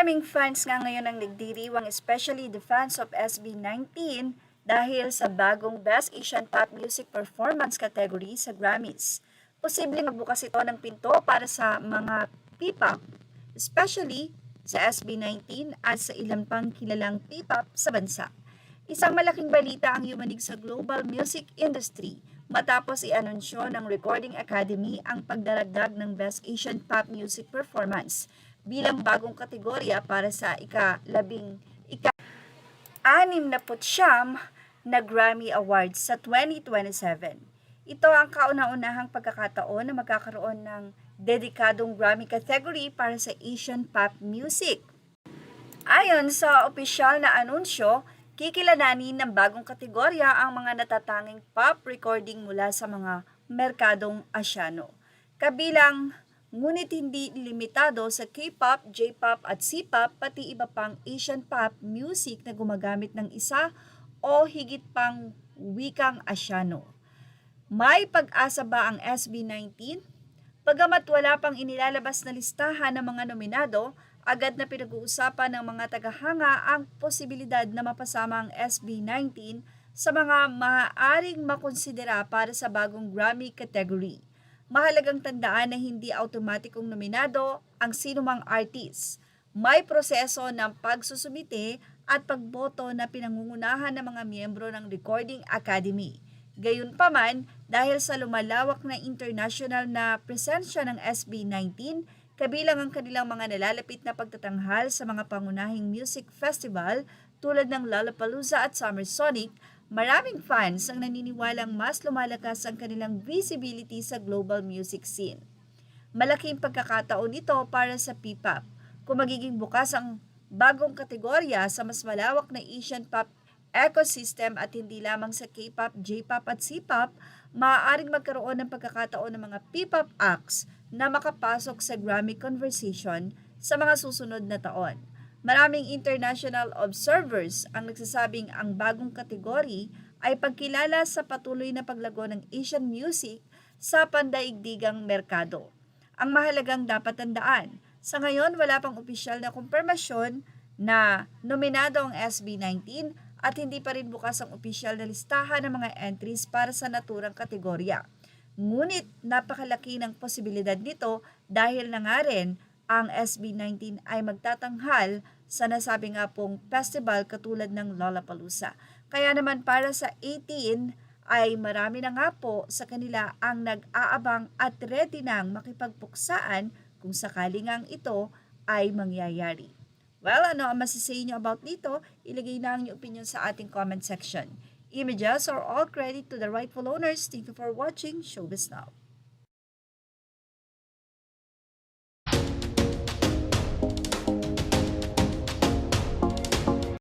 Maraming fans nga ngayon ang nagdiriwang, especially the fans of SB19 dahil sa bagong Best Asian Pop Music Performance category sa Grammys. Posibleng magbukas ito ng pinto para sa mga P-pop, especially sa SB19 at sa ilang pang kilalang P-pop sa bansa. Isang malaking balita ang yumanig sa global music industry matapos i-anunsyo ng Recording Academy ang pagdaragdag ng Best Asian Pop Music Performance bilang bagong kategorya para sa ika-69 na Grammy Awards sa 2027. Ito ang kauna-unahang pagkakataon na magkakaroon ng dedikadong Grammy category para sa Asian Pop Music. Ayon sa opisyal na anunsyo, kikilalanin ng bagong kategorya ang mga natatanging pop recording mula sa mga merkadong Asyano. Kabilang, ngunit hindi limitado sa K-pop, J-pop at C-pop, pati iba pang Asian pop music na gumagamit ng isa o higit pang wikang Asyano. May pag-asa ba ang SB19? Bagamat wala pang inilalabas na listahan ng mga nominado, agad na pinag-uusapan ng mga tagahanga ang posibilidad na mapasama ang SB19 sa mga maaaring makonsidera para sa bagong Grammy category. Mahalagang tandaan na hindi automatikong nominado ang sinumang artist. May proseso ng pagsusumite at pagboto na pinangungunahan ng mga miyembro ng Recording Academy. Gayunpaman, dahil sa lumalawak na international na presensya ng SB19, kabilang ang kanilang mga nalalapit na pagtatanghal sa mga pangunahing music festival tulad ng Lollapalooza at Summer Sonic, maraming fans ang naniniwalang mas lumalakas ang kanilang visibility sa global music scene. Malaking pagkakataon ito para sa P-pop, kung magiging bukas ang bagong kategorya sa mas malawak na Asian pop ecosystem at hindi lamang sa K-pop, J-pop at C-pop, maaaring magkaroon ng pagkakataon ng mga P-pop acts na makapasok sa Grammy conversation sa mga susunod na taon. Maraming international observers ang nagsasabing ang bagong kategory ay pagkilala sa patuloy na paglago ng Asian music sa pandaigdigang merkado. Ang mahalagang dapat tandaan, sa ngayon wala pang opisyal na kumpirmasyon na nominado ang SB19 at hindi pa rin bukas ang opisyal na listahan ng mga entries para sa naturang kategorya. Ngunit napakalaki ng posibilidad nito dahil na nga rin ang SB19 ay magtatanghal sa nasabi nga pong festival katulad ng Lollapalooza. Kaya naman para sa 18 ay marami na nga po sa kanila ang nag-aabang at ready nang makipagpuksaan kung sakali ngang ito ay mangyayari. Well, ano ang masasay niyo about dito? Ilagay na ang inyong opinion sa ating comment section. Images are all credit to the rightful owners. Thank you for watching Showbiz Now.